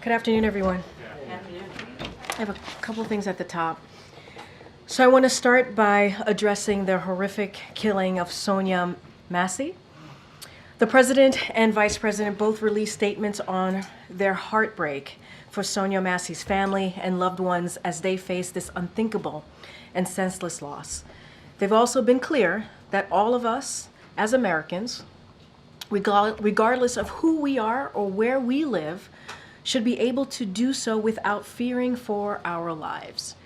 Good afternoon, everyone. I have a couple things at the top. So I want to start by addressing the horrific killing of Sonia Massey. The President and Vice President both released statements on their heartbreak for Sonia Massey's family and loved ones as they face this unthinkable and senseless loss. They've also been clear that all of us as Americans, regardless of who we are or where we live, should be able to do so without fearing for our lives.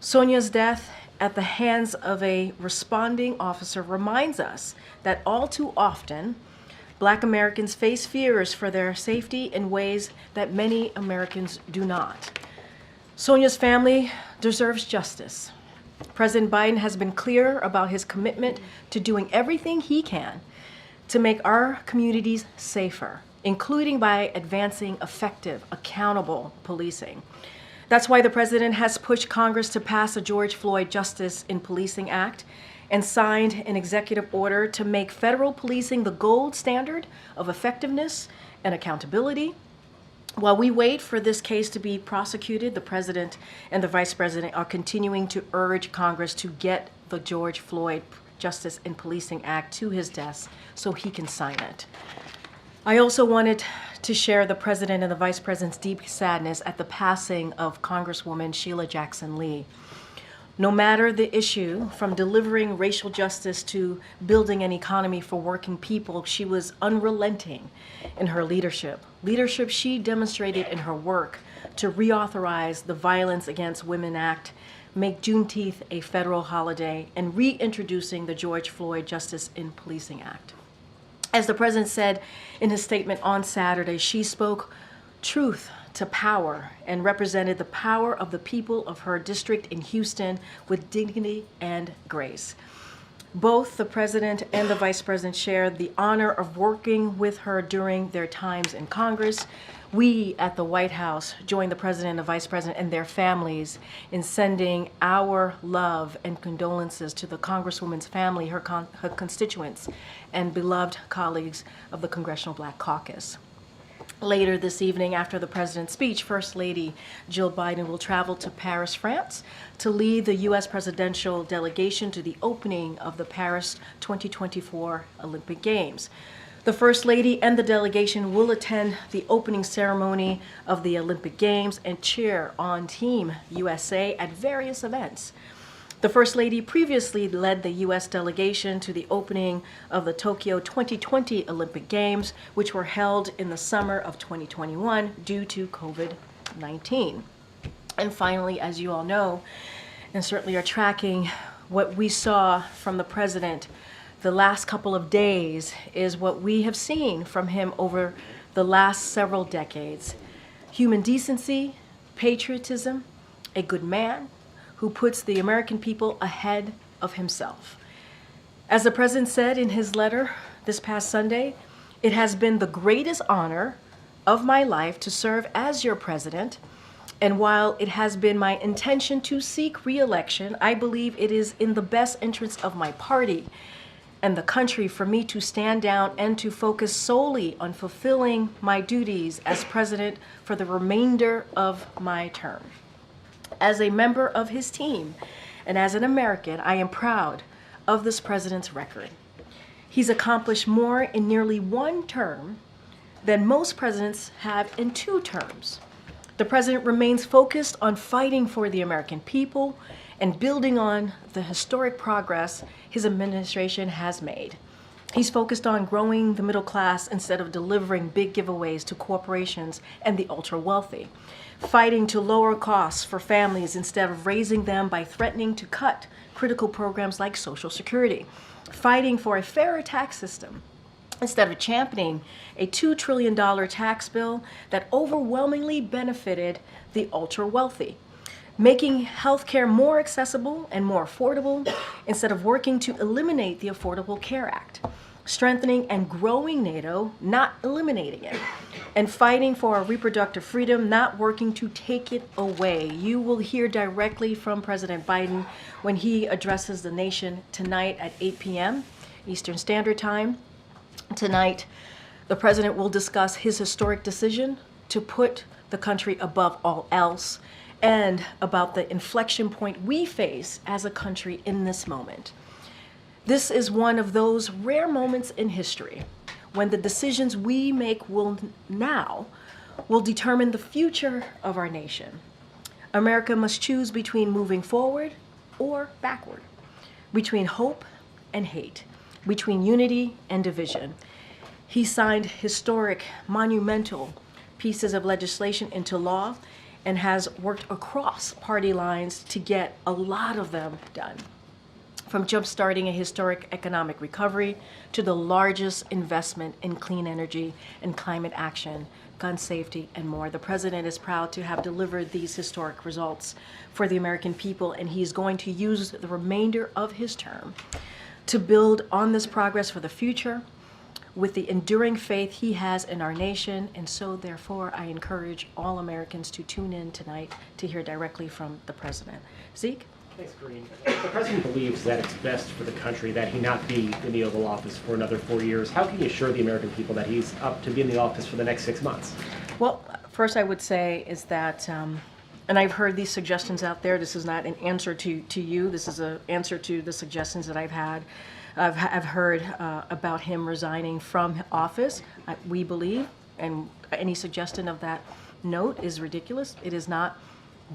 Sonia's death at the hands of a responding officer reminds us that all too often, Black Americans face fears for their safety in ways that many Americans do not. Sonia's family deserves justice. President Biden has been clear about his commitment to doing everything he can to make our communities safer, including by advancing effective, accountable policing. That's why the President has pushed Congress to pass a George Floyd Justice in Policing Act and signed an executive order to make federal policing the gold standard of effectiveness and accountability. While we wait for this case to be prosecuted, the President and the Vice President are continuing to urge Congress to get the George Floyd Justice in Policing Act to his desk so he can sign it. I also wanted to share the President and the Vice President's deep sadness at the passing of Congresswoman Sheila Jackson Lee. No matter the issue, from delivering racial justice to building an economy for working people, she was unrelenting in her leadership. Leadership she demonstrated in her work to reauthorize the Violence Against Women Act, make Juneteenth a federal holiday, and reintroducing the George Floyd Justice in Policing Act. As the President said in his statement on Saturday, she spoke truth to power and represented the power of the people of her district in Houston with dignity and grace. Both the President and the Vice President shared the honor of working with her during their times in Congress. We at the White House joined the President and the Vice President and their families in sending our love and condolences to the Congresswoman's family, her constituents, and beloved colleagues of the Congressional Black Caucus. Later this evening, after the President's speech, First Lady Jill Biden will travel to Paris, France, to lead the U.S. presidential delegation to the opening of the Paris 2024 Olympic Games. The First Lady and the delegation will attend the opening ceremony of the Olympic Games and cheer on Team USA at various events. The First Lady previously led the U.S. delegation to the opening of the Tokyo 2020 Olympic Games, which were held in the summer of 2021 due to COVID-19. And finally, as you all know, and certainly are tracking, what we saw from the President the last couple of days is what we have seen from him over the last several decades. Human decency, patriotism, a good man, who puts the American people ahead of himself. As the President said in his letter this past Sunday, it has been the greatest honor of my life to serve as your President, and while it has been my intention to seek re-election, I believe it is in the best interest of my party and the country for me to stand down and to focus solely on fulfilling my duties as President for the remainder of my term. As a member of his team and as an American, I am proud of this President's record. He's accomplished more in nearly one term than most presidents have in 2 terms. The President remains focused on fighting for the American people and building on the historic progress his administration has made. He's focused on growing the middle class instead of delivering big giveaways to corporations and the ultra-wealthy, fighting to lower costs for families instead of raising them by threatening to cut critical programs like Social Security, fighting for a fairer tax system instead of championing a $2 trillion tax bill that overwhelmingly benefited the ultra-wealthy, making healthcare more accessible and more affordable instead of working to eliminate the Affordable Care Act, strengthening and growing NATO, not eliminating it, and fighting for our reproductive freedom, not working to take it away. You will hear directly from President Biden when he addresses the nation tonight at 8 p.m. Eastern Standard Time. Tonight, the President will discuss his historic decision to put the country above all else, and about the inflection point we face as a country in this moment. This is one of those rare moments in history when the decisions we make now will determine the future of our nation. America must choose between moving forward or backward, between hope and hate, between unity and division. He signed historic, monumental pieces of legislation into law and has worked across party lines to get a lot of them done. From jump-starting a historic economic recovery to the largest investment in clean energy and climate action, gun safety, and more. The president is proud to have delivered these historic results for the American people, and he's going to use the remainder of his term to build on this progress for the future with the enduring faith he has in our nation. And so, therefore, I encourage all Americans to tune in tonight to hear directly from the president. Zeke? Thanks, Karine. The president believes that it's best for the country that he not be in the Oval Office for another 4 years. How can you assure the American people that he's up to be in the office for the next 6 months? Well, first I would say is that, and I've heard these suggestions out there. This is not an answer to you. This is an answer to the suggestions that I've had. I've heard about him resigning from office. We believe, and any suggestion of that note is ridiculous. It is not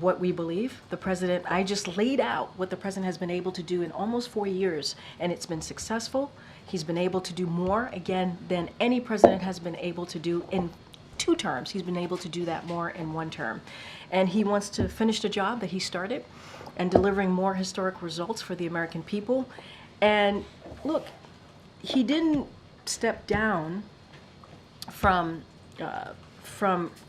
what we believe. The president, I just laid out what the president has been able to do in almost 4 years, and it's been successful. He's been able to do more, again, than any president has been able to do in 2 terms. He's been able to do that more in 1 term. And he wants to finish the job that he started and delivering more historic results for the American people. And look, he didn't step down from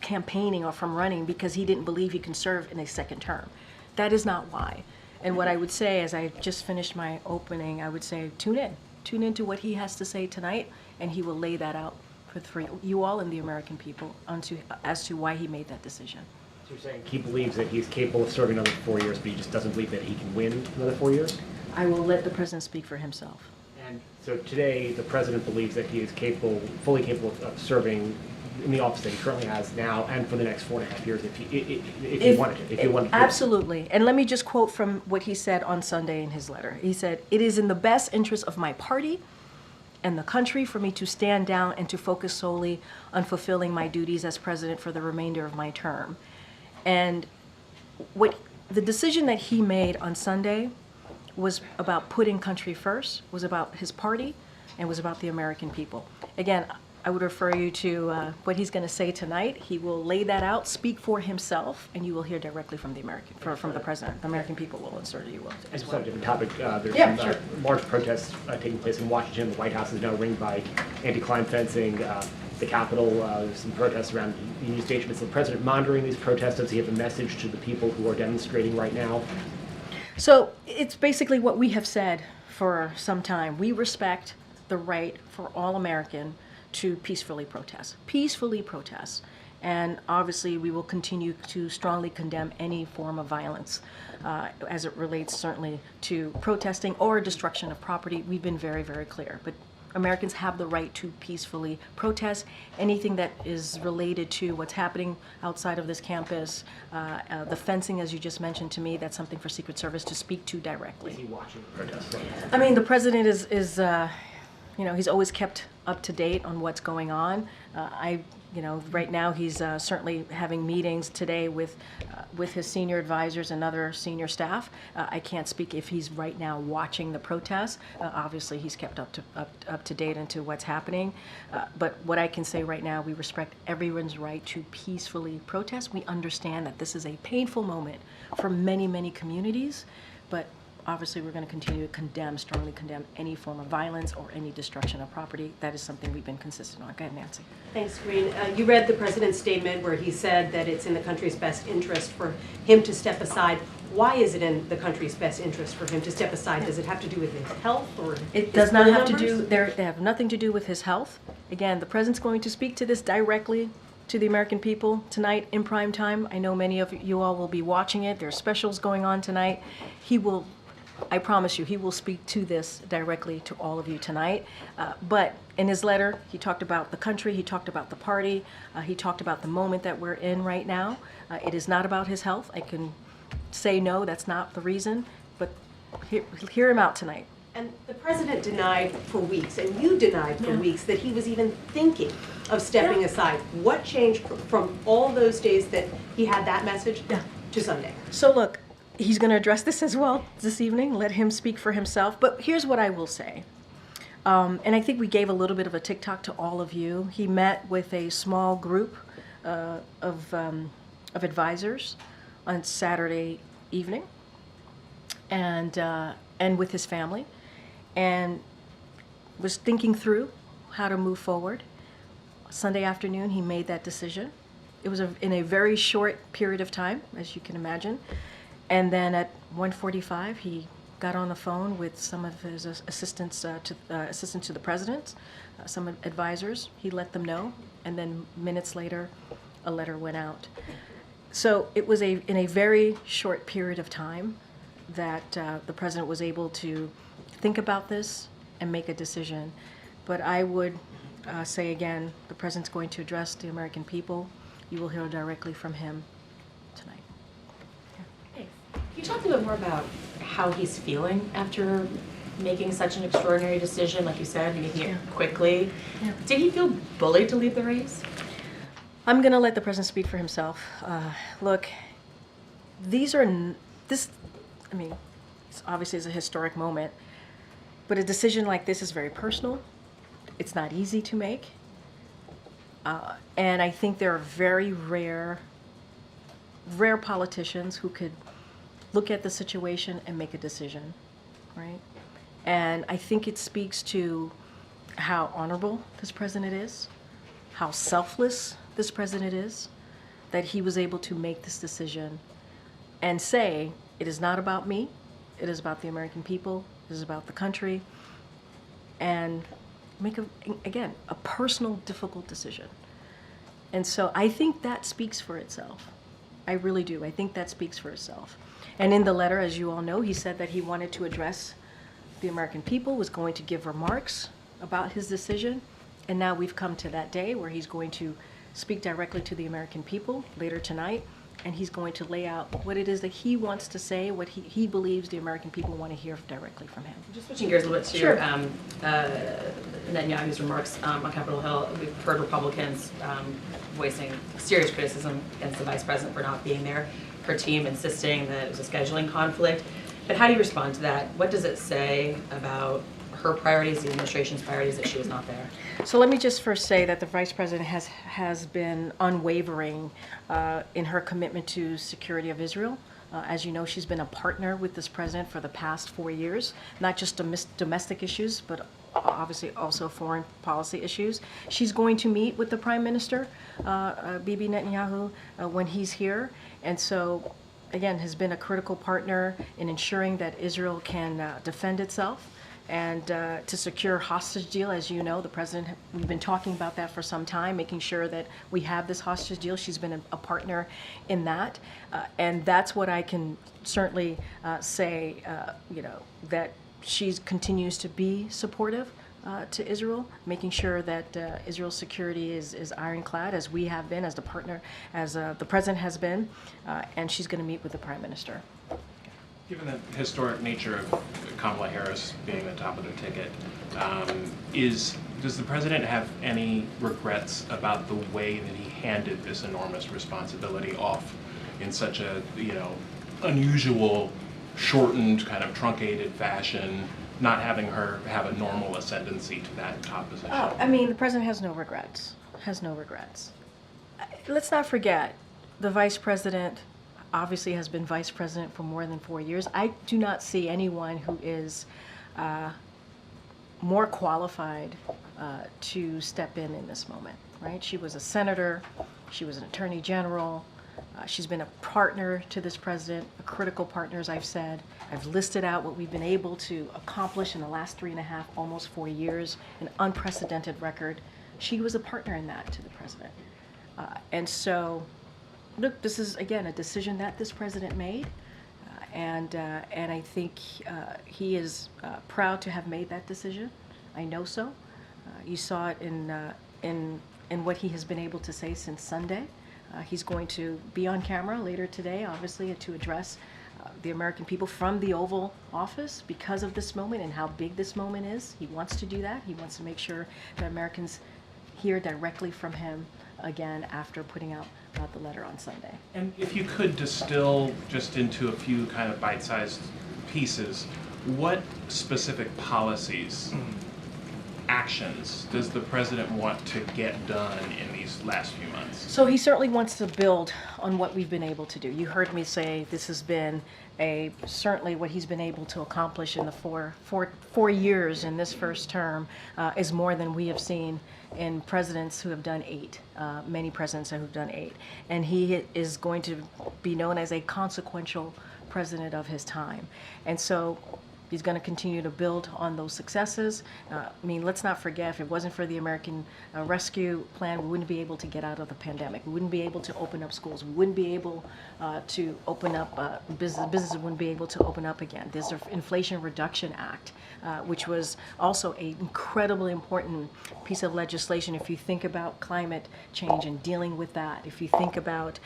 campaigning or from running because he didn't believe he can serve in a 2nd term. That is not why. And what I would say, as I just finished my opening, I would say tune in to what he has to say tonight, and he will lay that out for you all and the American people as to why he made that decision. So you're saying he believes that he's capable of serving another 4 years, but he just doesn't believe that he can win another 4 years? I will let the president speak for himself. And so today, the president believes that he is fully capable of serving in the office that he currently has now and for the next 4.5 years if he wanted to. Absolutely. And let me just quote from what he said on Sunday in his letter. He said, "It is in the best interest of my party and the country for me to stand down and to focus solely on fulfilling my duties as president for the remainder of my term." And the decision that he made on Sunday was about putting country first, was about his party, and was about the American people. Again, I would refer you to what he's going to say tonight. He will lay that out, speak for himself, and you will hear directly from the president. The American people will insert you as well. Just on a different topic, there's some large protests taking place in Washington. The White House is now ringed by anti-crime fencing. The Capitol, there's some protests around the Union Station. Is the president monitoring these protests? Does he have a message to the people who are demonstrating right now? So it's basically what we have said for some time. We respect the right for all Americans to peacefully protest. And obviously we will continue to strongly condemn any form of violence as it relates certainly to protesting or destruction of property. We've been very, very clear. But Americans have the right to peacefully protest. Anything that is related to what's happening outside of this campus, the fencing, as you just mentioned to me, that's something for Secret Service to speak to directly. Is he watching the protests? I mean, the president is he's always kept up to date on what's going on. Right now he's certainly having meetings today with his senior advisors and other senior staff. I can't speak if he's right now watching the protests. Obviously, he's kept up to date into what's happening. But what I can say right now, we respect everyone's right to peacefully protest. We understand that this is a painful moment for many, many communities, but obviously, we're going to continue to strongly condemn any form of violence or any destruction of property. That is something we've been consistent on. Go ahead, Nancy. Thanks, Karine. You read the president's statement where he said that it's in the country's best interest for him to step aside. Why is it in the country's best interest for him to step aside? Does it have to do with his health or it does not have to do, they have nothing to do with his health. Again, the president's going to speak to this directly to the American people tonight in prime time. I know many of you all will be watching it. There are specials going on tonight. He will I promise you, he will speak to this directly to all of you tonight. But in his letter, he talked about the country, he talked about the party, he talked about the moment that we're in right now. It is not about his health. I can say no, that's not the reason, but hear him out tonight. And the president denied for weeks, and you denied for weeks, that he was even thinking of stepping aside. What changed from all those days that he had that message to Sunday? So look, he's going to address this as well this evening. Let him speak for himself. But here's what I will say. And I think we gave a little bit of a TikTok to all of you. He met with a small group of advisors on Saturday evening, and with his family, and was thinking through how to move forward. Sunday afternoon, he made that decision. It was in a very short period of time, as you can imagine. And then at 1:45, he got on the phone with some of his assistants to the president, some advisors. He let them know, and then minutes later, a letter went out. So it was in a very short period of time that the president was able to think about this and make a decision. But I would say again, the president's going to address the American people. You will hear directly from him tonight. Hey, can you talk a little bit more about how he's feeling after making such an extraordinary decision, like you said, making it quickly? Yeah. Did he feel bullied to leave the race? I'm going to let the president speak for himself. Look, this obviously is a historic moment, but a decision like this is very personal. It's not easy to make. And I think there are very rare politicians who could look at the situation and make a decision, right? And I think it speaks to how honorable this president is, how selfless this president is, that he was able to make this decision and say, it is not about me, it is about the American people, it is about the country, and make, a personal, difficult decision. And so I think that speaks for itself. I really do. I think that speaks for itself. And in the letter, as you all know, he said that he wanted to address the American people, was going to give remarks about his decision. And now we've come to that day where he's going to speak directly to the American people later tonight. And he's going to lay out what it is that he wants to say, what he believes the American people want to hear directly from him. Just switching gears a little bit to Sure. Netanyahu's remarks on Capitol Hill. We've heard Republicans voicing serious criticism against the vice president for not being there, her team insisting that it was a scheduling conflict. But how do you respond to that? What does it say about her priorities, the administration's priorities, that she was not there? So let me just first say that the Vice President has been unwavering in her commitment to security of Israel. As you know, she's been a partner with this president for the past 4 years, not just domestic issues, but obviously also foreign policy issues. She's going to meet with the Prime Minister, Bibi Netanyahu, when he's here. And so, again, has been a critical partner in ensuring that Israel can defend itself. And to secure hostage deal, as you know, the president, we've been talking about that for some time, making sure that we have this hostage deal. She's been a partner in that. And that's what I can certainly say, that she continues to be supportive to Israel, making sure that Israel's security is ironclad, as we have been, as the partner, as the president has been. And she's going to meet with the prime minister. Given the historic nature of Kamala Harris being the top of the ticket, does the president have any regrets about the way that he handed this enormous responsibility off in such a, unusual, shortened, kind of truncated fashion, not having her have a normal ascendancy to that top position? Oh, I mean, the president has no regrets. Has no regrets. Let's not forget, the vice president obviously has been vice president for more than 4 years. I do not see anyone who is more qualified to step in this moment, right? She was a senator, she was an attorney general, she's been a partner to this president, a critical partner, as I've said. I've listed out what we've been able to accomplish in the last 3.5, almost 4 years, an unprecedented record. She was a partner in that to the president. And so, look, this is, again, a decision that this president made, and I think he is proud to have made that decision. I know so. You saw it in what he has been able to say since Sunday. He's going to be on camera later today, obviously, to address the American people from the Oval Office because of this moment and how big this moment is. He wants to do that. He wants to make sure that Americans hear directly from him again after putting out the letter on Sunday. And if you could distill just into a few kind of bite-sized pieces, what specific policies, actions does the president want to get done in these last few months? So he certainly wants to build on what we've been able to do. You heard me say this has been certainly what he's been able to accomplish in the four years in this first term is more than we have seen in presidents who have done 8, many presidents who have done 8. And he is going to be known as a consequential president of his time. And so he's going to continue to build on those successes. I mean, let's not forget, if it wasn't for the American Rescue Plan, we wouldn't be able to get out of the pandemic. We wouldn't be able to open up schools. We wouldn't be able to open up businesses wouldn't be able to open up again. There's the Inflation Reduction Act, which was also an incredibly important piece of legislation. If you think about climate change and dealing with that, if you think about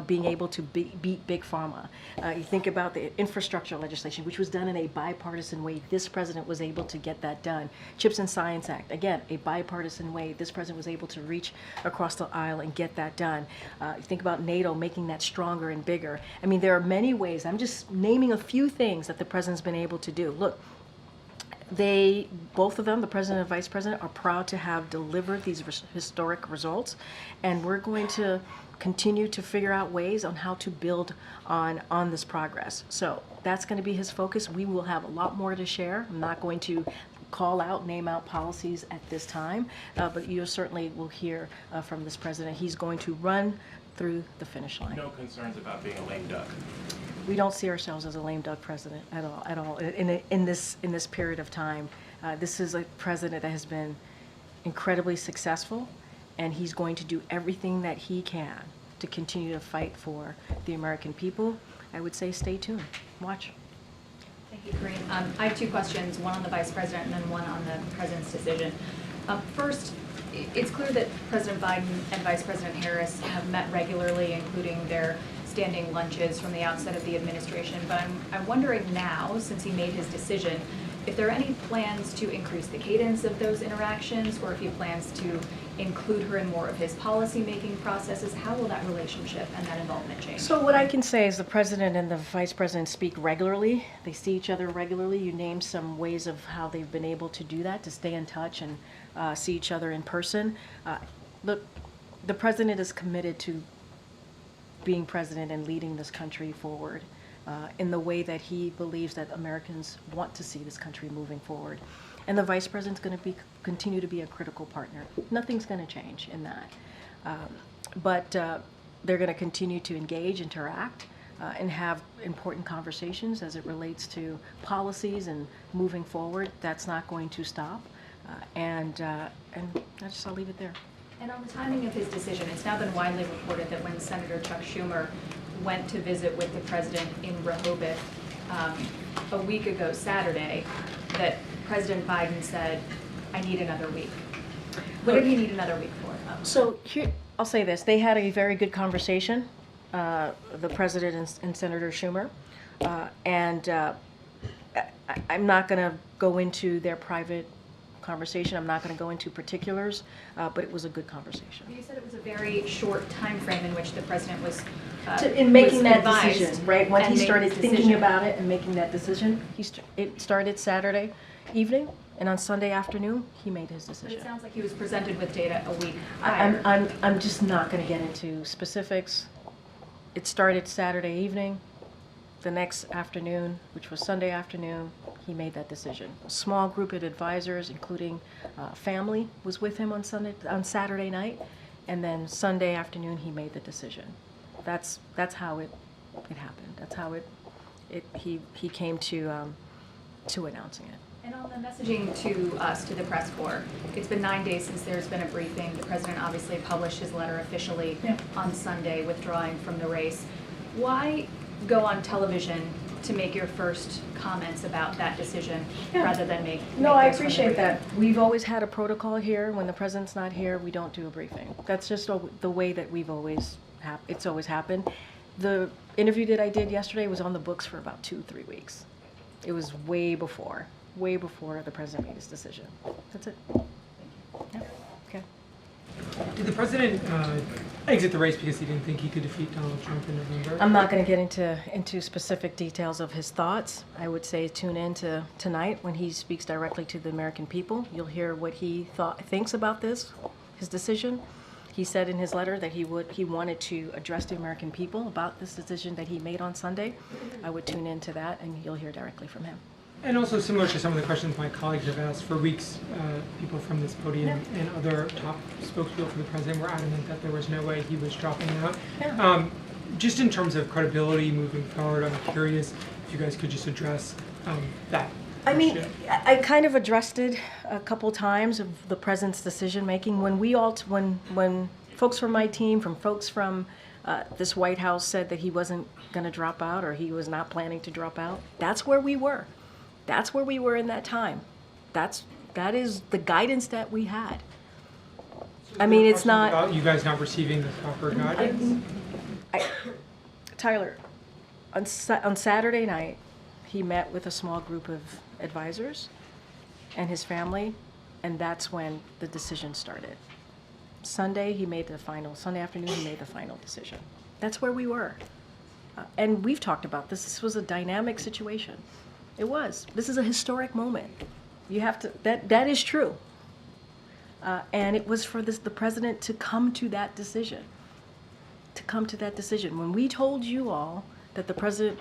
being able to beat Big Pharma, you think about the infrastructure legislation, which was done in a bipartisan way. This president was able to get that done. CHIPS and Science Act, again, a bipartisan way. This president was able to reach across the aisle and get that done. You think about NATO, making that stronger and bigger. I mean, there are many ways. I'm just naming a few things that the president's been able to do. Look, both of them, the president and vice president, are proud to have delivered these historic results, and we're going to continue to figure out ways on how to build on this progress. So that's going to be his focus. We will have a lot more to share. I'm not going to name out policies at this time, but you certainly will hear from this president. He's going to run through the finish line. No concerns about being a lame duck. We don't see ourselves as a lame duck president at all. In this period of time, this is a president that has been incredibly successful, and he's going to do everything that he can to continue to fight for the American people. I would say stay tuned. Watch. Thank you, Karine. I have 2 questions, one on the vice president and then one on the president's decision. First, it's clear that President Biden and Vice President Harris have met regularly, including their standing lunches from the outset of the administration. But I'm wondering now, since he made his decision, if there are any plans to increase the cadence of those interactions, or if he plans to include her in more of his policy-making processes. How will that relationship and that involvement change? So what I can say is the president and the vice president speak regularly. They see each other regularly. You named some ways of how they've been able to do that, to stay in touch and see each other in person. Look, the president is committed to being president and leading this country forward in the way that he believes that Americans want to see this country moving forward. And the vice president's going to continue to be a critical partner. Nothing's going to change in that. But they're going to continue to engage, interact, and have important conversations as it relates to policies and moving forward. That's not going to stop. And I'll leave it there. And on the timing of his decision, it's now been widely reported that when Senator Chuck Schumer went to visit with the president in Rehoboth a week ago Saturday, that President Biden said, "I need another week." What did he need another week for? So here, I'll say this. They had a very good conversation, the president and Senator Schumer. I'm not going to go into their private conversation. I'm not going to go into particulars, but it was a good conversation. You said it was a very short time frame in which the president was In making was that advised decision, right? When and he made started the thinking decision. about it and making that decision, it started Saturday evening, and on Sunday afternoon, he made his But decision. it sounds like he was presented with data a week prior. I'm just not going to get into specifics. It started Saturday evening. The next afternoon, which was Sunday afternoon, he made that decision. A small group of advisors, including family, was with him on Saturday night, and then Sunday afternoon he made the decision. That's how it happened. That's how he came to announcing it. And on the messaging to us, to the press corps, it's been 9 days since there's been a briefing. The president obviously published his letter officially on Sunday, withdrawing from the race. Why go on television to make your first comments about that decision rather than make No, I those from the appreciate briefing. that. We've always had a protocol here. When the president's not here, we don't do a briefing. That's just the way that we've always, it's always happened. The interview that I did yesterday was on the books for about 2-3 weeks. It was way before the president made his decision. That's it. Yeah, okay. Did the president exit the race because he didn't think he could defeat Donald Trump in November? I'm not going to get into specific details of his thoughts. I would say tune in to tonight when he speaks directly to the American people. You'll hear what he thinks about this, his decision. He said in his letter that he wanted to address the American people about this decision that he made on Sunday. I would tune into that, and you'll hear directly from him. And also similar to some of the questions my colleagues have asked, for weeks, people from this podium and other top spokespeople for the president were adamant that there was no way he was dropping out. Yeah. Just in terms of credibility moving forward, I'm curious if you guys could just address that. I mean, issue. I kind of addressed it a couple times of the president's decision making. When when folks from my team, from folks from this White House said that he wasn't going to drop out or he was not planning to drop out, that's where we were. That's where we were in that time. That is the guidance that we had. I mean, it's not about you guys not receiving the proper guidance. Tyler, on Saturday night, he met with a small group of advisors and his family, and that's when the decision started. Sunday afternoon, he made the final decision. That's where we were. And we've talked about this. This was a dynamic situation. It was. This is a historic moment. You have to, that is true. And it was for the president to come to that decision. When we told you all that the president,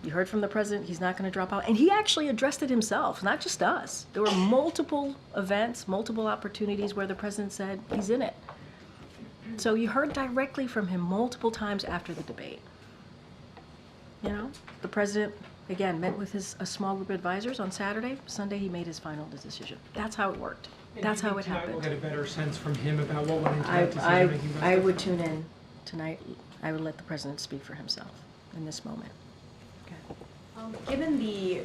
you heard from the president, he's not going to drop out. And he actually addressed it himself, not just us. There were multiple events, multiple opportunities where the president said he's in it. So you heard directly from him multiple times after the debate. You know, the president, again, met with a small group of advisors on Saturday. Sunday, he made his final decision. That's how it worked. That's how it happened. We'll get a better sense from him about what went into that decision. I would tune in tonight. I would let the president speak for himself in this moment. Okay. Given the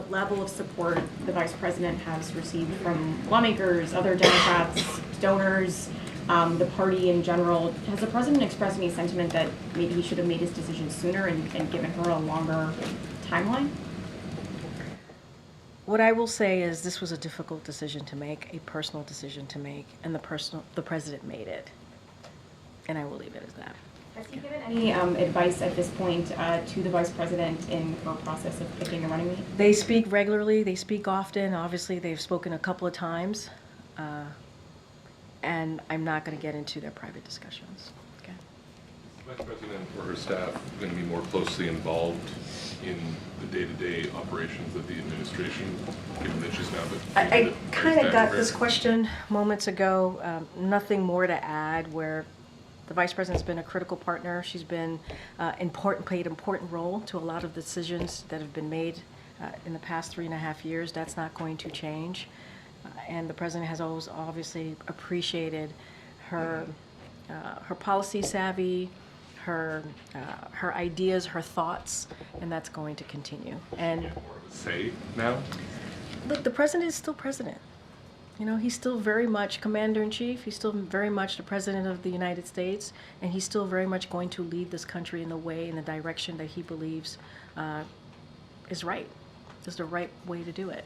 level of support the vice president has received from lawmakers, other Democrats, donors, the party in general, has the president expressed any sentiment that maybe he should have made his decision sooner and given her a longer timeline? What I will say is this was a difficult decision to make, a personal decision to make, and the president made it. And I will leave it as that. Has he given any advice at this point to the vice president in her process of picking a running mate? They speak regularly. They speak often. Obviously, they've spoken a couple of times. And I'm not going to get into their private discussions. Okay. Is the Vice President or her staff going to be more closely involved in the day-to-day operations of the administration, given that she's now the I kind of got this question moments ago. Nothing more to add. Where the vice president's been a critical partner. She's been played an important role to a lot of decisions that have been made in the past 3.5 years. That's not going to change. And the president has always obviously appreciated her policy savvy, her ideas, her thoughts, and that's going to continue. And more of a say now? look, the president is still president. You know, he's still very much commander-in-chief. He's still very much the president of the United States, and he's still very much going to lead this country in the direction that he believes is right. Is the right way to do it.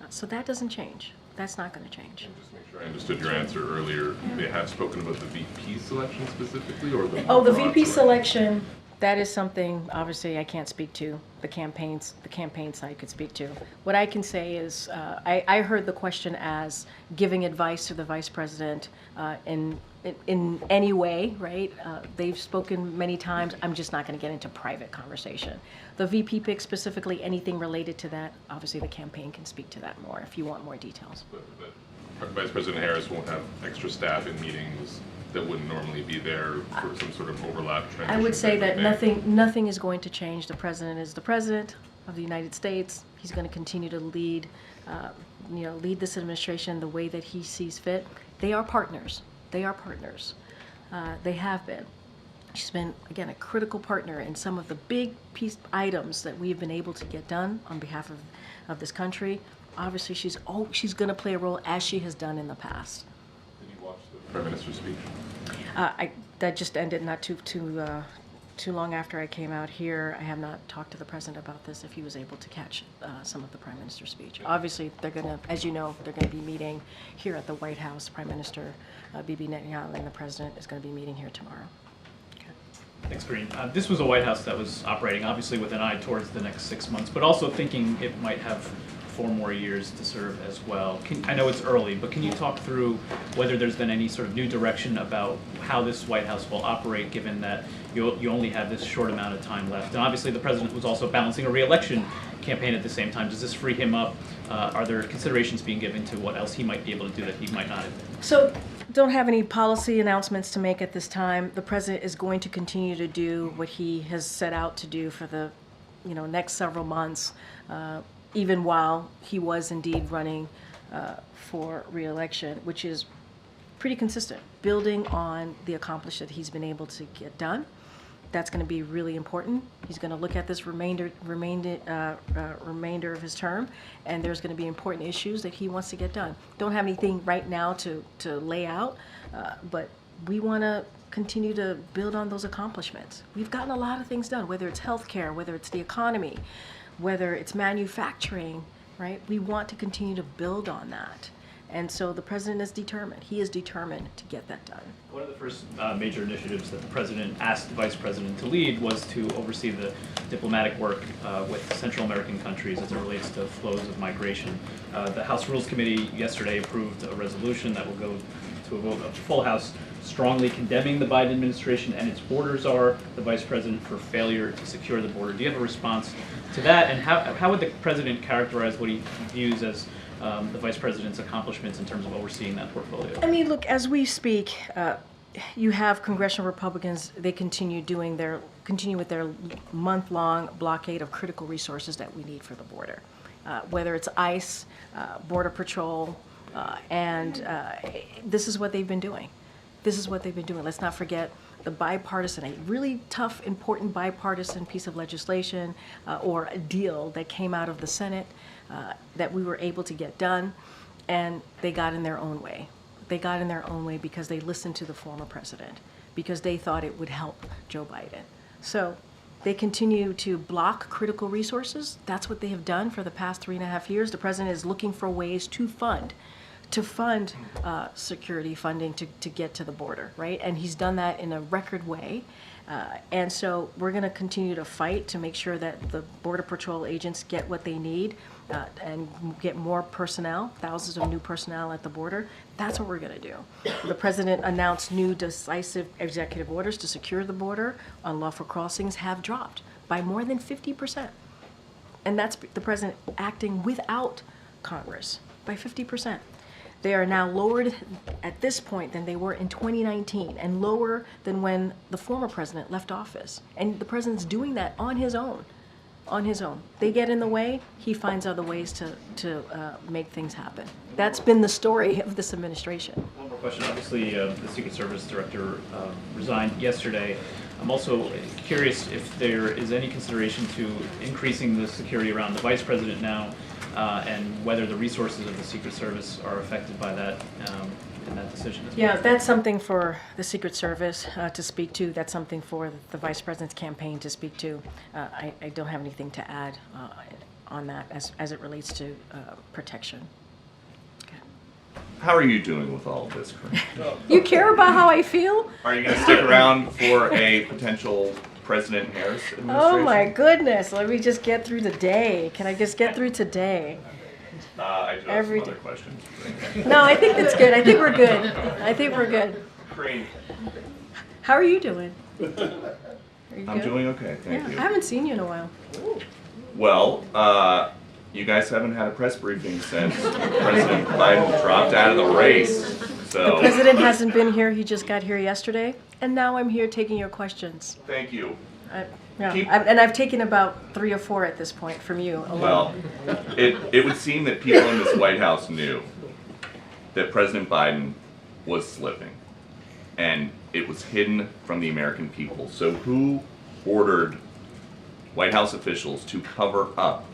So that doesn't change. That's not going to change. And just make sure I understood your answer earlier. They have spoken about the VP selection specifically, or the Oh, the broad VP selection, that is something, obviously, I can't speak to. The campaign side could speak to. What I can say is, I heard the question as giving advice to the vice president in any way, right? They've spoken many times. I'm just not going to get into private conversation. The VP pick specifically, anything related to that, obviously the campaign can speak to that more if you want more details. But Vice President Harris won't have extra staff in meetings that wouldn't normally be there for some sort of overlap transition. I would say type that of thing. nothing is going to change. The president is the president of the United States. He's going to continue to lead this administration the way that he sees fit. They are partners. They are partners. They have been. She's been, again, a critical partner in some of the big piece items that we've been able to get done on behalf of this country. Obviously, she's going to play a role as she has done in the past. Did you watch the Prime Minister's speech? That just ended not too long after I came out here. I have not talked to the president about this, if he was able to catch some of the Prime Minister's speech. Obviously, they're going to, as you know, they're going to be meeting here at the White House. Prime Minister Bibi Netanyahu and the president is going to be meeting here tomorrow. Thanks, Karine. This was a White House that was operating obviously with an eye towards the next 6 months, but also thinking it might have 4 more years to serve as well. I know it's early, but can you talk through whether there's been any sort of new direction about how this White House will operate, given that you only have this short amount of time left? And obviously the president was also balancing a re-election campaign at the same time. Does this free him up? Are there considerations being given to what else he might be able to do that he might not have? So, don't have any policy announcements to make at this time. The president is going to continue to do what he has set out to do for the next several months, even while he was indeed running for re-election, which is pretty consistent, building on the accomplishment that he's been able to get done. That's going to be really important. He's going to look at this remainder of his term, and there's going to be important issues that he wants to get done. Don't have anything right now to lay out, but we want to continue to build on those accomplishments. We've gotten a lot of things done, whether it's healthcare, whether it's the economy, whether it's manufacturing, right? We want to continue to build on that. And so the president is determined. He is determined to get that done. One of the first major initiatives that the president asked the vice president to lead was to oversee the diplomatic work with Central American countries as it relates to flows of migration. The House Rules Committee yesterday approved a resolution that will go to a vote of the full House, strongly condemning the Biden administration and its border czar, the vice president, for failure to secure the border. Do you have a response to that? And how would the president characterize what he views as the vice president's accomplishments in terms of overseeing that portfolio? I mean, look, as we speak, you have congressional Republicans. They continue with their month-long blockade of critical resources that we need for the border, whether it's ICE, Border Patrol, and this is what they've been doing. This is what they've been doing. Let's not forget the bipartisan, a really tough, important bipartisan piece of legislation or a deal that came out of the Senate that we were able to get done, and they got in their own way. They got in their own way because they listened to the former president, because they thought it would help Joe Biden. So they continue to block critical resources. That's what they have done for the past 3.5 years. The president is looking for ways to fund security funding to get to the border, right? And he's done that in a record way. And so we're going to continue to fight to make sure that the Border Patrol agents get what they need and get more personnel, thousands of new personnel at the border. That's what we're going to do. The president announced new decisive executive orders to secure the border. Unlawful crossings have dropped by more than 50%. And that's the president acting without Congress by 50%. They are now lowered at this point than they were in 2019 and lower than when the former president left office. And the president's doing that on his own. On his own. They get in the way, he finds other ways to make things happen. That's been the story of this administration. One more question. Obviously, the Secret Service director resigned yesterday. I'm also curious if there is any consideration to increasing the security around the vice president now, and whether the resources of the Secret Service are affected by that in that decision as well. Yeah, that's something for the Secret Service to speak to. That's something for the Vice President's campaign to speak to. I don't have anything to add on that as it relates to protection. Okay. How are you doing with all of this, Karine? You care about how I feel? Are you going to stick around for a potential President Harris administration? Oh my goodness, let me just get through the day. Can I just get through today? I do have some other questions. No, I think that's good. I think we're good. I think we're good. Karine. How are you doing? Are you I'm good? doing okay, thank you. I haven't seen you in a while. Well, you guys haven't had a press briefing since President Biden dropped out of the race. So The president hasn't been here. He just got here yesterday. And now I'm here taking your questions. Thank you. And I've taken about 3 or 4 at this point from you alone. Well, it would seem that people in this White House knew that President Biden was slipping. And it was hidden from the American people. So who ordered White House officials to cover up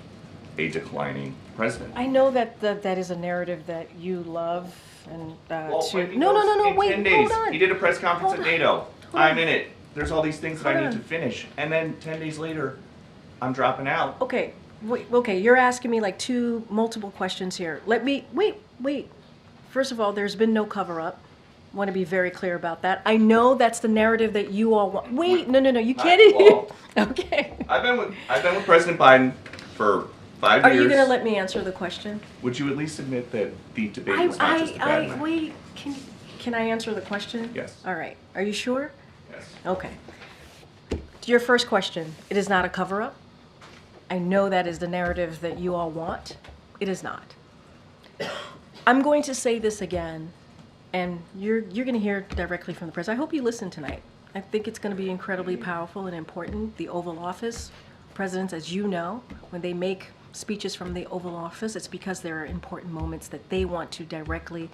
a declining president? I know that that is a narrative that you love and Well, to. when he No, no, goes no, no. in Wait, 10 days, hold on. he did a press conference Hold at on. NATO. Hold I'm on. in it. There's all these things that I Hold need on. to finish. And then 10 days later, I'm dropping out. Okay, wait, okay, you're asking me like multiple questions here. Let me, wait. First of all, there's been no cover-up. Want to be very clear about that. I know that's the narrative that you all want. Wait, no, you can't. Well, Okay. I've been with President Biden for 5 Are years. you going to let me answer the question? Would you at least admit that the debate was not just a bad night? Wait, can I answer the question? Yes. All right, are you sure? Yes. Okay. To your first question, it is not a cover-up. I know that is the narrative that you all want. It is not. I'm going to say this again, and you're going to hear directly from the president. I hope you listen tonight. I think it's going to be incredibly powerful and important. The Oval Office, presidents, as you know, when they make speeches from the Oval Office, it's because there are important moments that they want to directly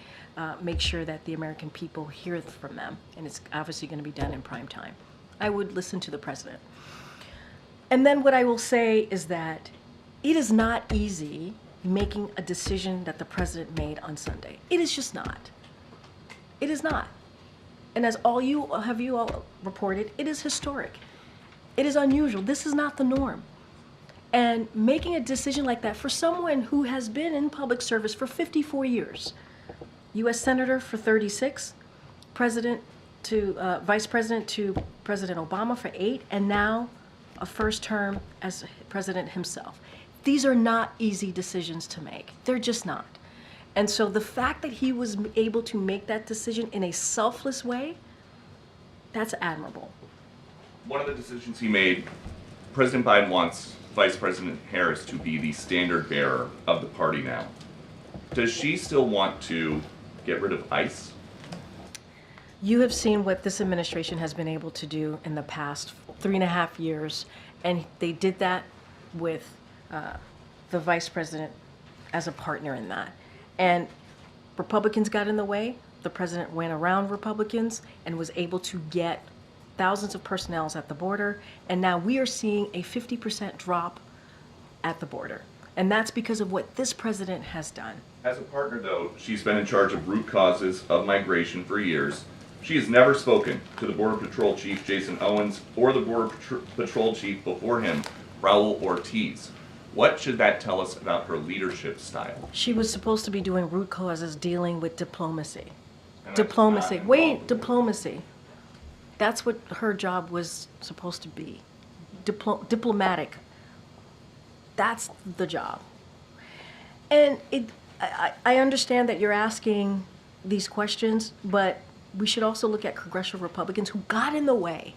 make sure that the American people hear from them, and it's obviously going to be done in prime time. I would listen to the president. And then what I will say is that it is not easy making a decision that the president made on Sunday. It is just not. It is not. And as you all reported, it is historic. It is unusual. This is not the norm. And making a decision like that for someone who has been in public service for 54 years, U.S. Senator for 36, President to Vice President to President Obama for 8, and now a first term as president himself. These are not easy decisions to make. They're just not. And so the fact that he was able to make that decision in a selfless way, that's admirable. One of the decisions he made, President Biden wants Vice President Harris to be the standard bearer of the party now. Does she still want to get rid of ICE? You have seen what this administration has been able to do in the past 3.5 years, and they did that with the vice president as a partner in that. And Republicans got in the way. The president went around Republicans and was able to get thousands of personnel at the border, and now we are seeing a 50% drop at the border. And that's because of what this president has done. As a partner, though, she's been in charge of root causes of migration for years. She has never spoken to the Border Patrol Chief, Jason Owens, or the Border Patrol Chief before him, Raul Ortiz. What should that tell us about her leadership style? She was supposed to be doing root causes, dealing with diplomacy. And Diplomacy. that's Wait, diplomacy. That's what her job was supposed to be. Diplomatic. That's the job. And I understand that you're asking these questions, but we should also look at congressional Republicans who got in the way,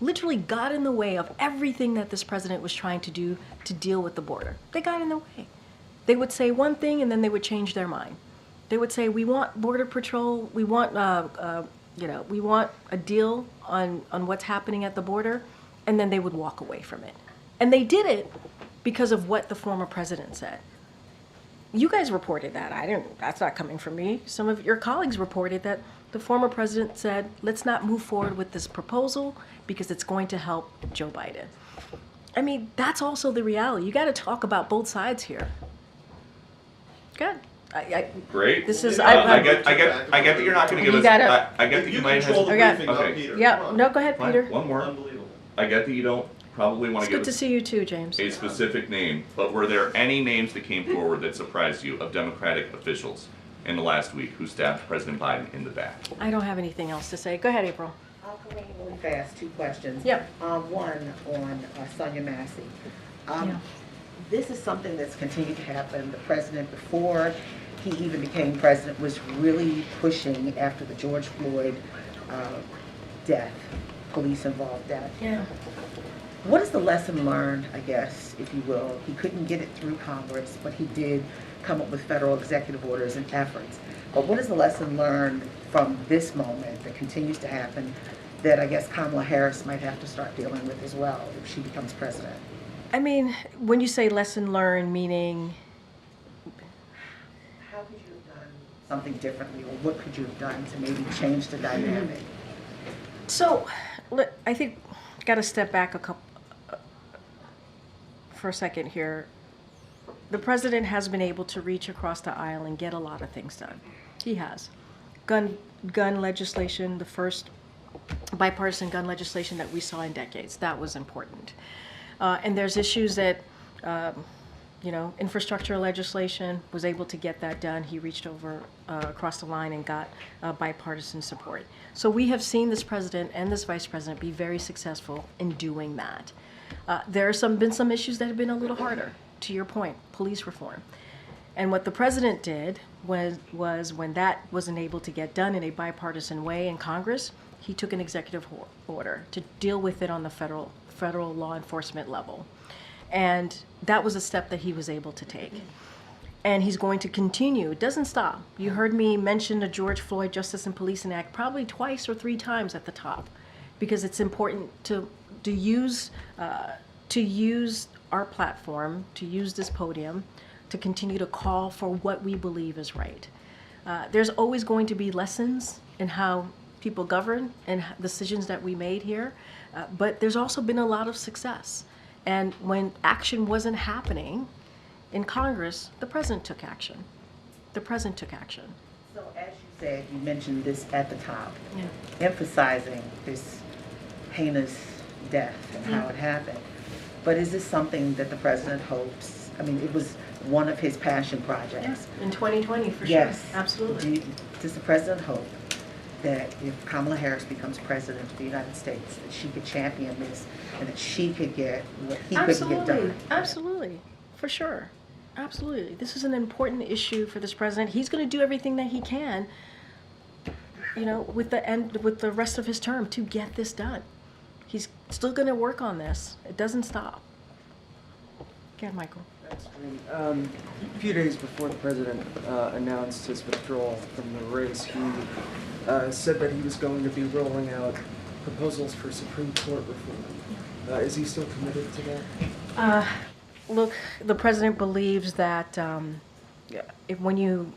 literally got in the way of everything that this president was trying to do to deal with the border. They got in the way. They would say one thing and then they would change their mind. They would say, we want Border Patrol, we want we want a deal on what's happening at the border, and then they would walk away from it. And they did it because of what the former president said. You guys reported that. That's not coming from me. Some of your colleagues reported that the former president said, let's not move forward with this proposal because it's going to help Joe Biden. I mean, that's also the reality. You got to talk about both sides here. Good. Great. This is, I get that you're not going to give You us. gotta- I get that you might have. Okay. Okay. Yeah, no, go ahead, Fine. Peter. One more. I get that you don't probably want It's to good give to us see you too, James. a specific name, but were there any names that came forward that surprised you of Democratic officials in the last week who stabbed President Biden in the back? I don't have anything else to say. Go ahead, April. I'll go in really fast, 2 questions. Yep. One on Sonia Massey. Yeah. This is something that's continued to happen. The president, before he even became president, was really pushing after the George Floyd death, police-involved death. Yeah. What is the lesson learned, I guess, if you will? He couldn't get it through Congress, but he did come up with federal executive orders and efforts. But what is the lesson learned from this moment that continues to happen that I guess Kamala Harris might have to start dealing with as well if she becomes president? I mean, when you say lesson learned, meaning? How could you have done something differently, or what could you have done to maybe change the dynamic? So, I think got to step back for a second here. The president has been able to reach across the aisle and get a lot of things done. He has. Gun legislation, the first bipartisan gun legislation that we saw in decades. That was important. And there's issues that, infrastructure legislation, was able to get that done. He reached over across the line and got bipartisan support. So we have seen this president and this vice president be very successful in doing that. There have been some issues that have been a little harder, to your point, police reform. And what the president did was when that wasn't able to get done in a bipartisan way in Congress, he took an executive order to deal with it on the federal law enforcement level. And that was a step that he was able to take. And he's going to continue. It doesn't stop. You heard me mention the George Floyd Justice and Policing Act probably twice or three times at the top, because it's important to use our platform, to use this podium, to continue to call for what we believe is right. There's always going to be lessons in how people govern and decisions that we made here, but there's also been a lot of success. And when action wasn't happening in Congress, the president took action. The president took action. So as you said, you mentioned this at the top, Yeah. emphasizing this heinous death and how it happened. But is this something that the president hopes? I mean, it was one of his passion projects. In 2020, for Yes. sure. Absolutely. Does the president hope that if Kamala Harris becomes president of the United States, that she could champion this and that she could get what he couldn't get done? Absolutely. For sure. Absolutely. This is an important issue for this president. He's going to do everything that he can, with the rest of his term to get this done. He's still going to work on this. It doesn't stop. Go ahead, Michael. Thanks, Karine. A few days before the president announced his withdrawal from the race, he said that he was going to be rolling out proposals for Supreme Court reform. Is he still committed to that? Look, the president believes that when you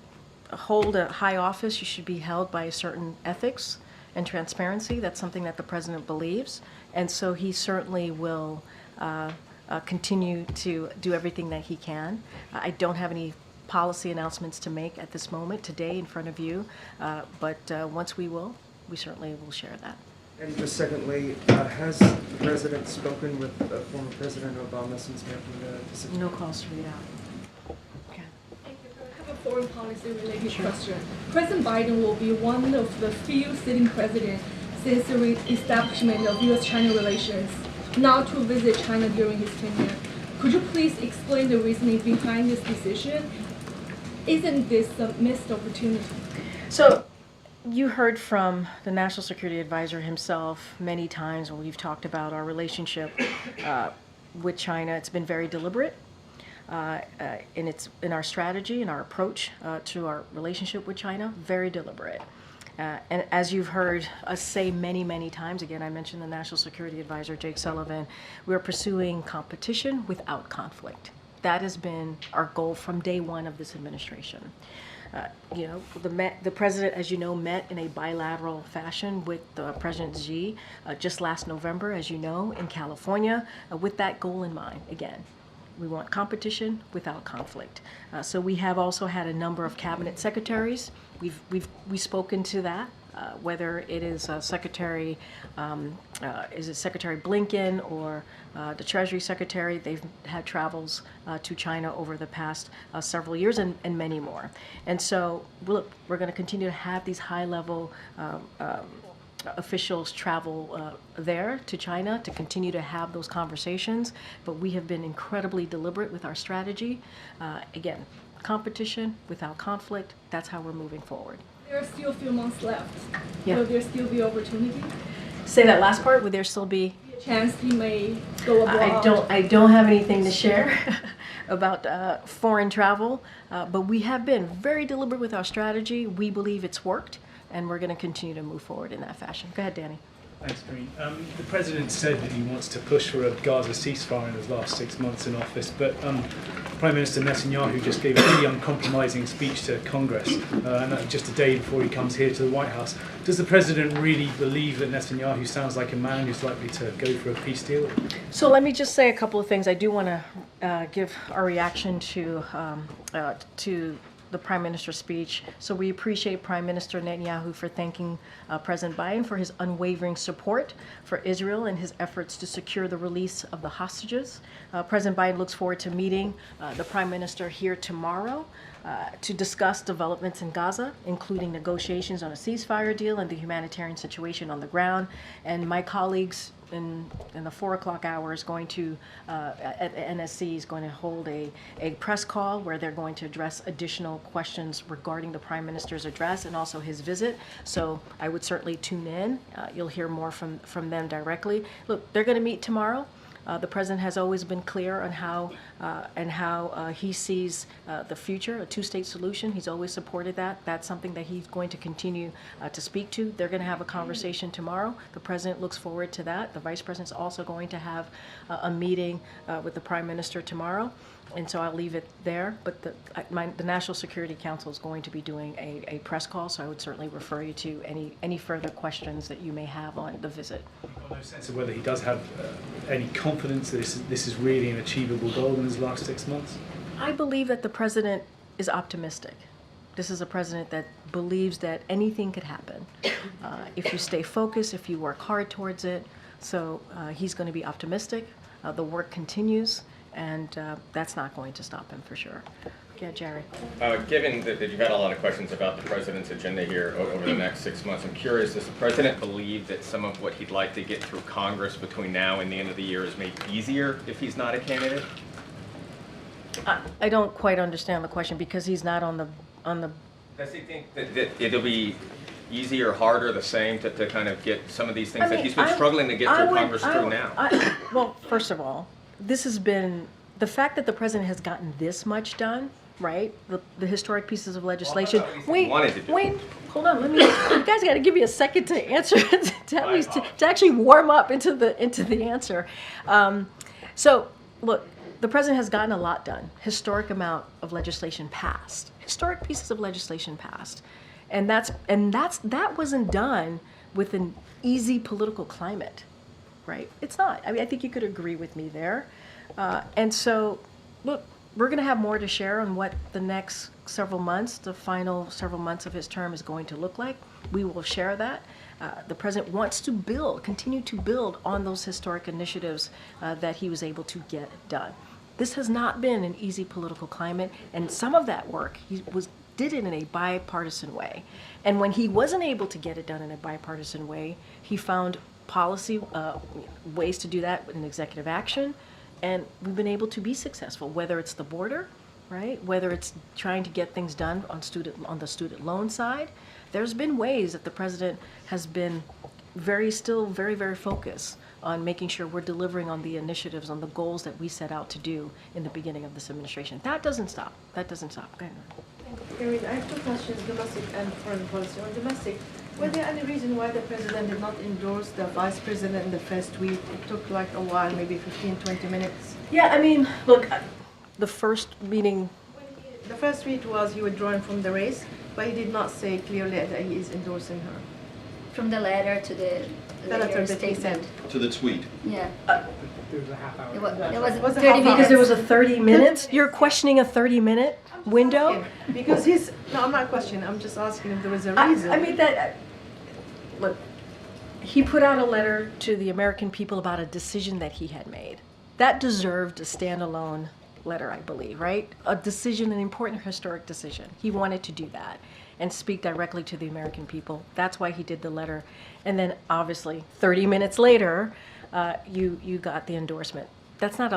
hold a high office, you should be held by a certain ethics and transparency. That's something that the president believes. And so he certainly will continue to do everything that he can. I don't have any policy announcements to make at this moment today in front of you, but once we certainly will share that. And just secondly, has the president spoken with former President Obama since making the decision? No calls to read out. Okay. Thank you. I have a foreign policy related question. President Biden will be one of the few sitting presidents since the establishment of U.S. China relations not to visit China during his tenure. Could you please explain the reasoning behind this decision? Isn't this a missed opportunity? So, you heard from the National Security Advisor himself many times when we've talked about our relationship with China. It's been very deliberate in our strategy and our approach to our relationship with China, very deliberate. And as you've heard us say many, many times, again, I mentioned the National Security Advisor, Jake Sullivan, we're pursuing competition without conflict. That has been our goal from day one of this administration. The president, as you know, met in a bilateral fashion with President Xi just last November, as you know, in California, with that goal in mind. Again, we want competition without conflict. So we have also had a number of cabinet secretaries. We've spoken to that. Whether it is Secretary Blinken or the Treasury Secretary, they've had travels to China over the past several years and many more. And so, look, we're going to continue to have these high-level officials travel there to China to continue to have those conversations. But we have been incredibly deliberate with our strategy. Again, competition without conflict, that's how we're moving forward. There are still a few months left. Yeah. Will there still be opportunity? Say that last part, would there still be? A chance he may go abroad? I don't have anything to share about foreign travel, but we have been very deliberate with our strategy. We believe it's worked, and we're going to continue to move forward in that fashion. Go ahead, Danny. Thanks, Karine. The president said that he wants to push for a Gaza ceasefire in his last 6 months in office, but Prime Minister Netanyahu just gave a pretty uncompromising speech to Congress, and that just a day before he comes here to the White House. Does the president really believe that Netanyahu sounds like a man who's likely to go for a peace deal? So let me just say a couple of things. I do want to give our reaction to the Prime Minister's speech. So we appreciate Prime Minister Netanyahu for thanking President Biden for his unwavering support for Israel and his efforts to secure the release of the hostages. President Biden looks forward to meeting the Prime Minister here tomorrow to discuss developments in Gaza, including negotiations on a ceasefire deal and the humanitarian situation on the ground. And my colleagues in the 4 o'clock hour is going to, at NSC, is going to hold a press call where they're going to address additional questions regarding the Prime Minister's address and also his visit. So I would certainly tune in. You'll hear more from them directly. Look, they're going to meet tomorrow. The president has always been clear on how he sees the future, a two-state solution. He's always supported that. That's something that he's going to continue to speak to. They're going to have a conversation tomorrow. The president looks forward to that. The vice president's also going to have a meeting with the prime minister tomorrow. And so I'll leave it there. But the National Security Council is going to be doing a press call, so I would certainly refer you to any further questions that you may have on the visit. I've got no sense of whether he does have any confidence that this is really an achievable goal in his last 6 months. I believe that the president is optimistic. This is a president that believes that anything could happen if you stay focused, if you work hard towards it. So he's going to be optimistic. The work continues. And that's not going to stop him for sure. Yeah, Jerry. Given that you've had a lot of questions about the president's agenda here over the next 6 months, I'm curious, does the president believe that some of what he'd like to get through Congress between now and the end of the year is made easier if he's not a candidate? I don't quite understand the question because he's not on the. Does he think that it'll be easier, harder, the same to kind of get some of these things that he's been struggling to get through Congress through now? Well, first of all, this has been, the fact that the president has gotten this much done, right? The historic pieces of legislation. Wait, hold on. You guys got to give me a second to answer, to actually warm up into the answer. So, look, the president has gotten a lot done. Historic amount of legislation passed. Historic pieces of legislation passed, and that wasn't done with an easy political climate, right? It's not. I mean, I think you could agree with me there. And so, look, we're going to have more to share on what the next several months, the final several months of his term is going to look like. We will share that. The president wants to continue to build on those historic initiatives that he was able to get done. This has not been an easy political climate, and some of that work he did it in a bipartisan way. And when he wasn't able to get it done in a bipartisan way, he found policy ways to do that in executive action. And we've been able to be successful, whether it's the border, right? Whether it's trying to get things done on the student loan side. There's been ways that the president has been very focused on making sure we're delivering on the initiatives, on the goals that we set out to do in the beginning of this administration. That doesn't stop. That doesn't stop. Go ahead. Karine, I have two questions, domestic and foreign policy. On domestic, was there any reason why the president did not endorse the vice president in the first tweet? It took like a while, maybe 15, 20 minutes. Yeah, I mean, look, the first meeting. The first tweet was he withdrawing from the race, but he did not say clearly that he is endorsing her. From the letter to the later statement. To the tweet. Yeah. There was a half hour. It was 30 Because minutes. there was a 30 minutes? You're questioning a 30-minute window? Because no, I'm not questioning, I'm just asking if there was a reason. I mean, look, he put out a letter to the American people about a decision that he had made. That deserved a standalone letter, I believe, right? A decision, an important historic decision. He wanted to do that and speak directly to the American people. That's why he did the letter. And then obviously 30 minutes later, you got the endorsement. That's not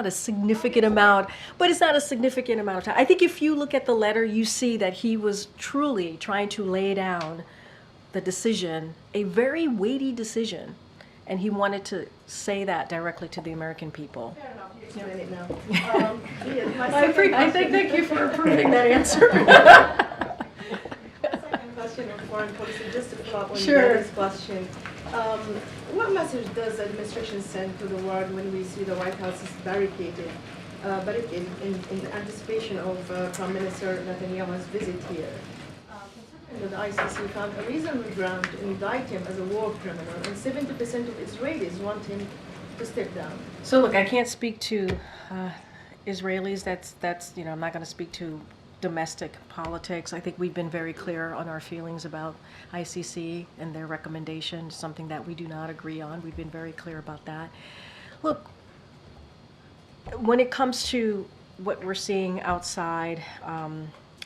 a significant amount, but it's not a significant amount of time. I think if you look at the letter, you see that he was truly trying to lay down the decision, a very weighty decision, and he wanted to say that directly to the American people. Fair enough, you explain it now. Thank you for approving that answer. Second question on foreign policy, just to follow up on Sure. this question. What message does the administration send to the world when we see the White House is barricaded in anticipation of Prime Minister Netanyahu's visit here? Considering that the ICC found a reasonable ground to indict him as a war criminal, and 70% of Israelis want him to step down. So look, I can't speak to Israelis. That's I'm not going to speak to domestic politics. I think we've been very clear on our feelings about ICC and their recommendation, something that we do not agree on. We've been very clear about that. Look, when it comes to what we're seeing outside,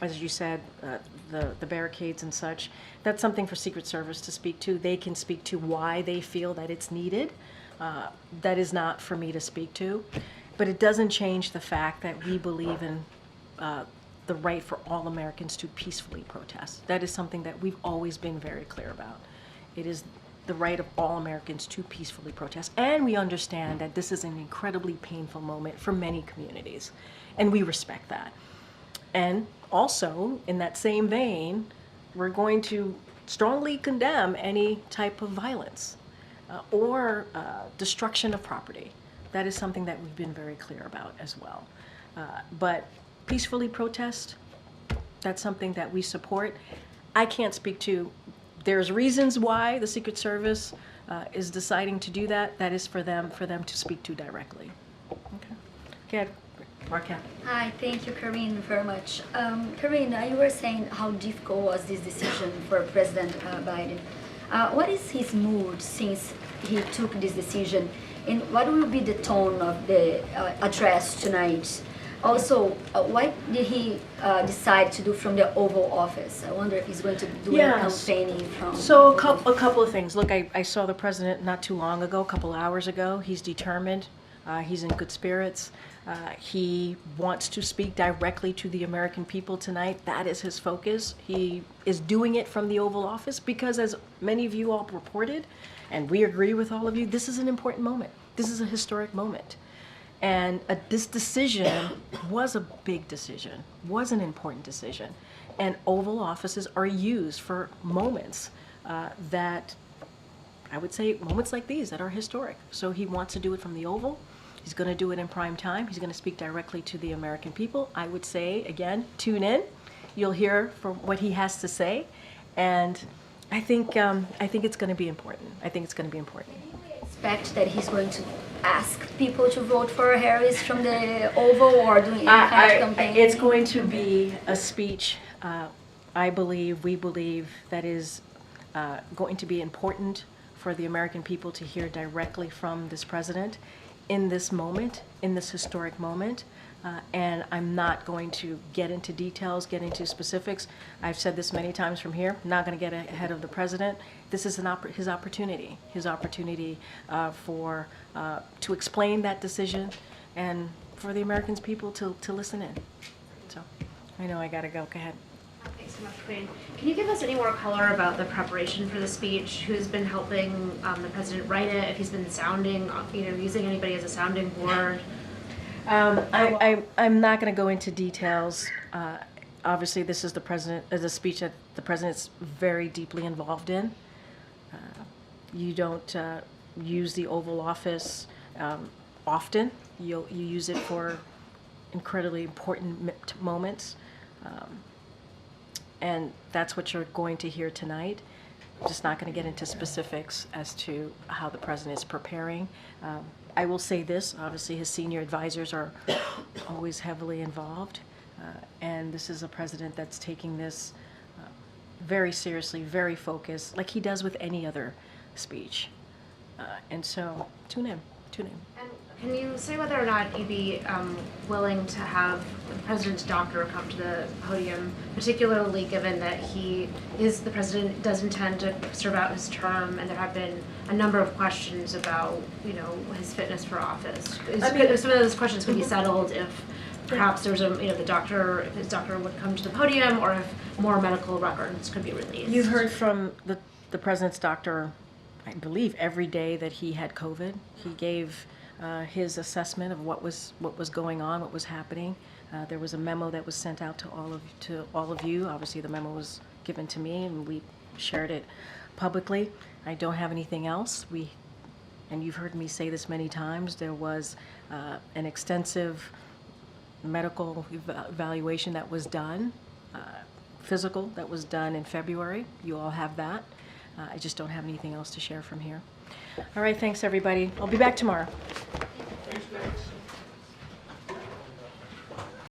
as you said, the barricades and such, that's something for Secret Service to speak to. They can speak to why they feel that it's needed. That is not for me to speak to. But it doesn't change the fact that we believe in the right for all Americans to peacefully protest. That is something that we've always been very clear about. It is the right of all Americans to peacefully protest. And we understand that this is an incredibly painful moment for many communities, and we respect that. And also, in that same vein, we're going to strongly condemn any type of violence or destruction of property. That is something that we've been very clear about as well. But peacefully protest, that's something that we support. I can't speak to, there's reasons why the Secret Service is deciding to do that. That is for them to speak to directly. Okay, Marquette. Hi, thank you, Karine, very much. Karine, you were saying how difficult was this decision for President Biden. What is his mood since he took this decision? And what will be the tone of the address tonight? Also, what did he decide to do from the Oval Office? I wonder if he's going to do a campaigning from... So a couple of things. Look, I saw the president not too long ago, a couple hours ago. He's determined. He's in good spirits. He wants to speak directly to the American people tonight. That is his focus. He is doing it from the Oval Office because, as many of you all reported, and we agree with all of you, this is an important moment. This is a historic moment. And this decision was a big decision, was an important decision. And Oval Offices are used for moments that, I would say, moments like these that are historic. So he wants to do it from the Oval. He's going to do it in prime time. He's going to speak directly to the American people. I would say, again, tune in. You'll hear from what he has to say. And I think it's going to be important. I think it's going to be important. Expect that he's going to ask people to vote for Harris from the Oval or doing any kind of campaign? It's going to be a speech, we believe, that is going to be important for the American people to hear directly from this president in this moment, in this historic moment. And I'm not going to get into details, get into specifics. I've said this many times from here, I'm not going to get ahead of the president. This is his opportunity to explain that decision and for the American people to listen in. So I know I got to go. Go ahead. Thanks so much, Queen. Can you give us any more color about the preparation for the speech? Who's been helping the president write it? If he's been using anybody as a sounding board? I'm not going to go into details. Obviously, this is a speech that the president's very deeply involved in. You don't use the Oval Office often. You use it for incredibly important moments. And that's what you're going to hear tonight. I'm just not going to get into specifics as to how the president is preparing. I will say this, obviously his senior advisors are always heavily involved. And this is a president that's taking this very seriously, very focused, like he does with any other speech. And so, tune in. And can you say whether or not you'd be willing to have the president's doctor come to the podium, particularly given that the president does intend to serve out his term, and there have been a number of questions about, his fitness for office. Some of those questions could be settled if perhaps there's if his doctor would come to the podium, or if more medical records could be released. You heard from the president's doctor, I believe, every day that he had COVID. He gave his assessment of what was going on, what was happening. There was a memo that was sent out to all of you. Obviously, the memo was given to me, and we shared it publicly. I don't have anything else. And you've heard me say this many times, there was an extensive medical evaluation that was done, physical that was done in February. You all have that. I just don't have anything else to share from here. All right, thanks everybody. I'll be back tomorrow. Thanks.